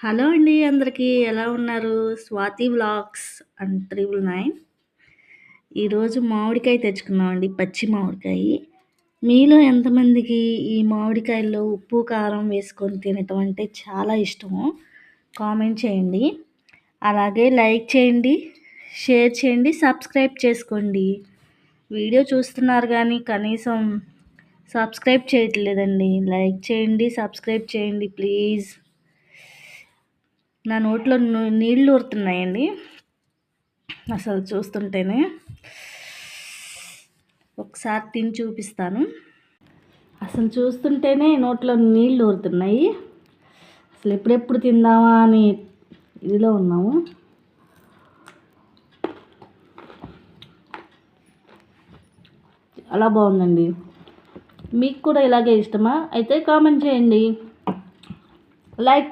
Hello అండి అందరికీ ఎలా ఉన్నారు? Swathi vlogs and 999. ఈరోజు మామిడికాయ తెచ్చుకున్నామండి, పచ్చి మామిడికాయ. మీలో ఎంతమందికి ఈ మామిడికాయల్లో ఉప్పు, కారం వేసుకొని తినటం అంటే చాలా ఇష్టమో కామెంట్ చేయండి. అలాగే లైక్ చేయండి, షేర్ చేయండి, సబ్స్క్రైబ్ చేసుకోండి. వీడియో చూస్తున్నారు కానీ కనీసం సబ్స్క్రైబ్ చేయట్లేదండి. లైక్ చేయండి, సబ్స్క్రైబ్ చేయండి ప్లీజ్. నా నోట్లో నీళ్ళు ఊరుతున్నాయండి అసలు చూస్తుంటేనే. ఒకసారి తిని చూపిస్తాను. అసలు చూస్తుంటేనే నోట్లో నీళ్ళు ఊరుతున్నాయి. అసలు ఎప్పుడెప్పుడు తిందామా అని ఇదిలో ఉన్నాము. చాలా బాగుందండి. మీకు కూడా ఇలాగే ఇష్టమా? అయితే కామెంట్ చేయండి, లైక్